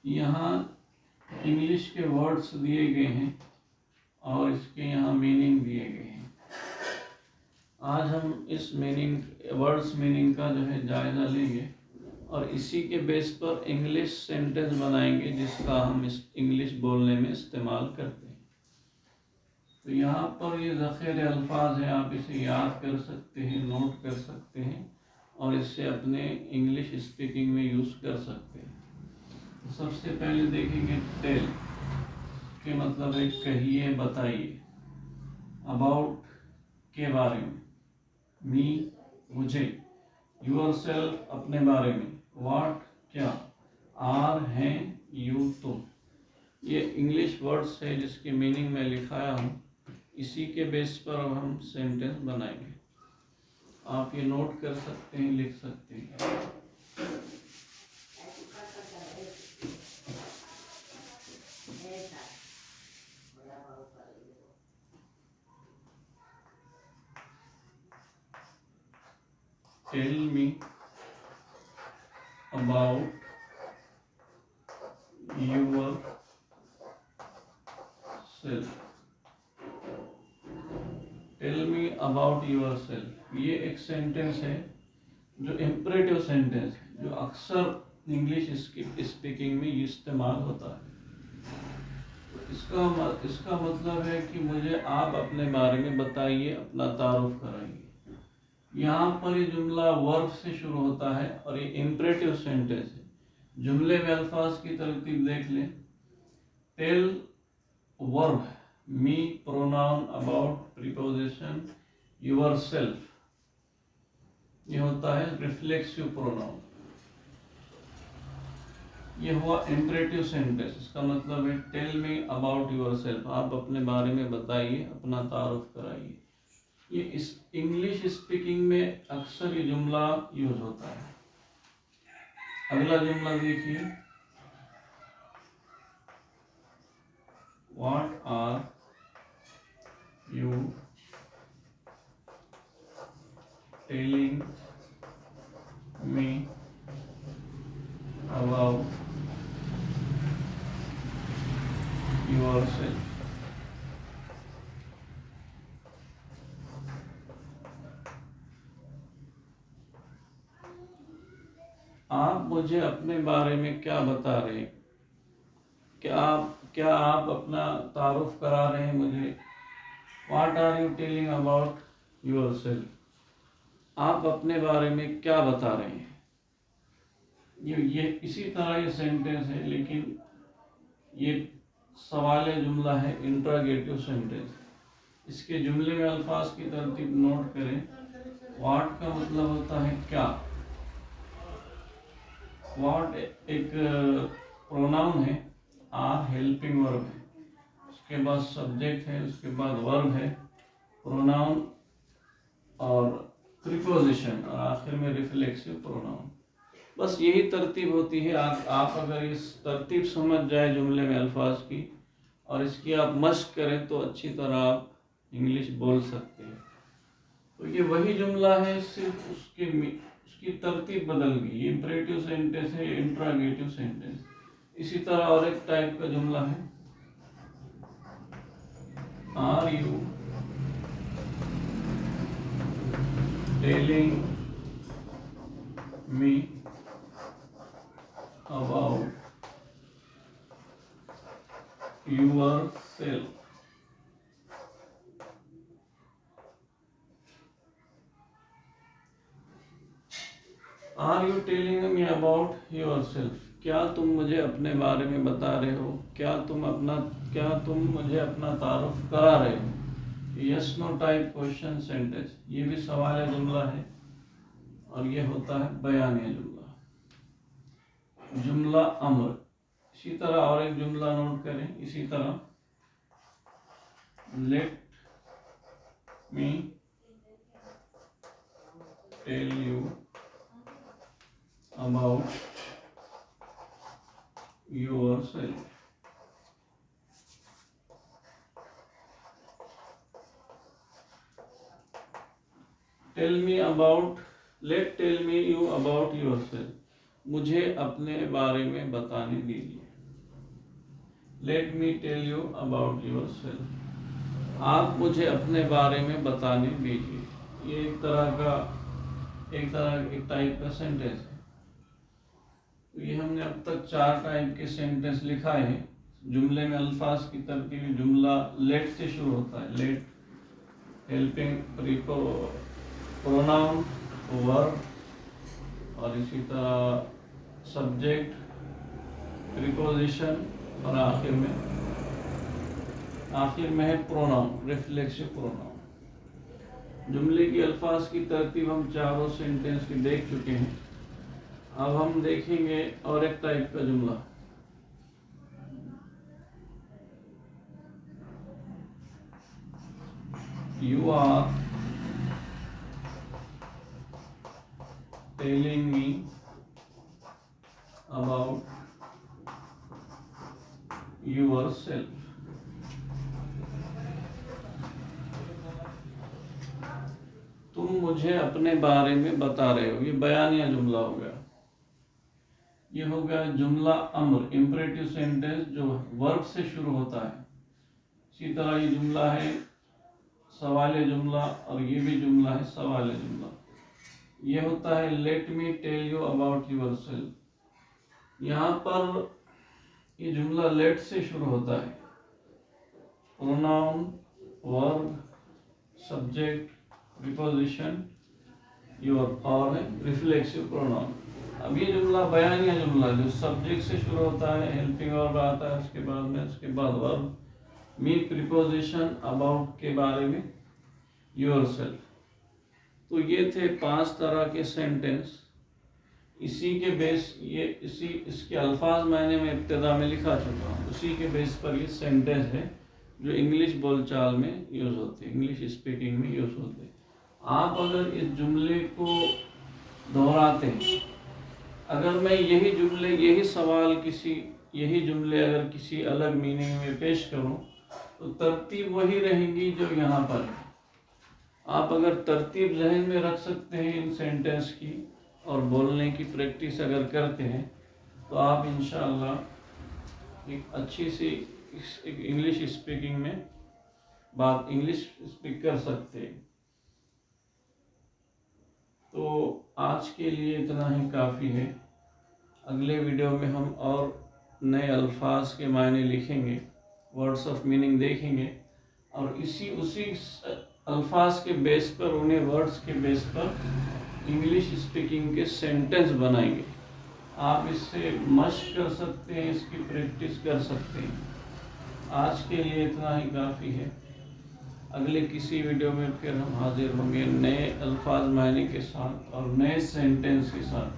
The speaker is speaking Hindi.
यहाँ इंग्लिश के वर्ड्स दिए गए हैं और इसके यहाँ मीनिंग दिए गए हैं। आज हम इस वर्ड्स मीनिंग का जो है जायज़ा लेंगे और इसी के बेस पर इंग्लिश सेंटेंस बनाएंगे जिसका हम इस इंग्लिश बोलने में इस्तेमाल करते हैं। तो यहाँ पर ये ज़ख़ीरे अल्फाज हैं, आप इसे याद कर सकते हैं, नोट कर सकते हैं और इससे अपने इंग्लिश स्पीकिंग में यूज़ कर सकते हैं। तो सबसे पहले देखेंगे टेल के मतलब है कहिए, बताइए। अबाउट के बारे में, मी मुझे, योरसेल्फ अपने बारे में, व्हाट क्या, आर हैं यू तुम। ये इंग्लिश वर्ड्स है जिसकी मीनिंग मैं लिखाया हूँ, इसी के बेस पर अब हम सेंटेंस बनाएंगे। आप ये नोट कर सकते हैं, लिख सकते हैं। Tell me about yourself. Tell me about yourself। ये एक सेंटेंस है जो इम्परेटिव सेंटेंस है, जो अक्सर इंग्लिश स्पीकिंग में इस्तेमाल होता है। इसका मतलब है कि मुझे आप अपने बारे में बताइए, अपना तारुफ कराइए। यहाँ पर ये जुमला वर्ब से शुरू होता है और ये इम्परेटिव सेंटेंस है। जुमले में अल्फाज की तरतीब देख लें। Tell verb, me pronoun, about preposition, yourself ये होता है रिफ्लेक्सिव प्रोनाउन। ये हुआ इम्परेटिव सेंटेंस। इसका मतलब है टेल मी अबाउट योरसेल्फ, आप अपने बारे में बताइए, अपना तारुफ कराइए। ये इस इंग्लिश स्पीकिंग में अक्सर ये जुमला यूज होता है। अगला जुमला देखिए, what are you telling me about yourself. आप मुझे अपने बारे में क्या बता रहे हैं? क्या आप अपना तारुफ करा रहे हैं मुझे? What are you telling about yourself? आप अपने बारे में क्या बता रहे हैं? ये इसी तरह ये सेंटेंस है, लेकिन ये सवाल जुमला है, इंट्रोगेटिव सेंटेंस। इसके जुमले में अल्फाज की तरतीब नोट करें। व्हाट का मतलब होता है क्या। व्हाट एक प्रोनाउन है, आर हेल्पिंग वर्ब है, उसके बाद सब्जेक्ट है, उसके बाद वर्ब है, प्रोनाउन और प्रीपोजिशन और आखिर में रिफ्लेक्सिव प्रोनाउन। बस यही तरतीब होती है। आप अगर इस तरतीब समझ जाए जुमले में अल्फाज की और इसकी आप मश्क करें तो अच्छी तरह आप इंग्लिश बोल सकते हैं। तो ये वही जुमला है, सिर्फ उसकी तरतीब बदल गई। ये इम्परेटिव सेंटेंस है, ये इंट्रोगेटिव सेंटेंस। इसी तरह और एक टाइप का जुमला है, are you telling me about yourself। Are you telling me about yourself, क्या तुम मुझे अपने बारे में बता रहे हो? क्या तुम मुझे अपना तारुफ करा रहे हो? Yes no type question sentence. ये भी सवाल जुमला है और ये होता है बयानिया जुमला, जुमला अम्र। इसी तरह और एक जुमला नोट करें, इसी तरह let me tell you about yourself. Tell me you about yourself, मुझे अपने बारे में बताने दीजिए। Let me tell you about your self. आप मुझे अपने बारे में बताने दीजिए। ये एक टाइप का सेंटेंस है। तो ये हमने अब तक 4 टाइप के सेंटेंस लिखा है। जुमले में अल्फाज की तरतीब, जुमला लेट से शुरू होता है, लेट, हेल्पिंग प्रोनाउन, वर्ब, और इसी तरह सब्जेक्ट, प्रीपोजिशन, और आखिर में है प्रोनाउन, रिफ्लेक्सिव प्रोनाउन। जुमले की अल्फाज की तरतीब हम चारों सेंटेंस की देख चुके हैं। अब हम देखेंगे और एक टाइप का जुमला। You are telling me about yourself। तुम मुझे अपने बारे में बता रहे हो। ये बयानिया जुमला हो गया। ये हो गया जुमला अम्र, इंपरेटिव सेंटेंस जो वर्ब से शुरू होता है। इसी तरह ये जुमला है सवाल जुमला, और ये भी जुमला है सवाल जुमला। ये होता है let me tell you about yourself. यहाँ पर ये जुमला लेट से शुरू होता है। Pronoun, verb, subject, preposition, your, और है रिफ्लेक्सिव प्रोनाउन। अब ये जुमला बयानिया जुमला जो सब्जेक्ट से शुरू होता है, हेल्पिंग वर्ब आता है उसके बाद वर्ब, मी प्रीपोजिशन, अबाउट के बारे में, योरसेल्फ। तो ये थे 5 तरह के सेंटेंस। इसी के बेस इसके अल्फाज मैंने इब्तिदा में लिखा चुका हूँ। उसी के बेस पर ये सेंटेंस है जो इंग्लिश बोलचाल में यूज़ होते हैं, इंग्लिश स्पीकिंग में यूज़ होते हैं। आप अगर इस जुमले को दोहराते हैं, अगर मैं यही जुमले अगर किसी अलग मीनिंग में पेश करूं तो तरतीब वही रहेंगी जो यहाँ पर है। आप अगर तरतीब जहन में रख सकते हैं इन सेंटेंस की और बोलने की प्रैक्टिस अगर करते हैं तो आप इंशाअल्लाह एक अच्छी सी इंग्लिश स्पीकिंग में इंग्लिश स्पीक कर सकते हैं। तो आज के लिए इतना ही काफ़ी है। अगले वीडियो में हम और नए अल्फाज के मायने लिखेंगे, वर्ड्स ऑफ मीनिंग देखेंगे, और उसी अल्फाज के बेस पर, उन्हें वर्ड्स के बेस पर इंग्लिश स्पीकिंग के सेंटेंस बनाएंगे। आप इससे मश्क कर सकते हैं, इसकी प्रैक्टिस कर सकते हैं। आज के लिए इतना ही काफ़ी है। अगले किसी वीडियो में फिर हम हाजिर होंगे नए अल्फाज मायने के साथ और नए सेंटेंस के साथ।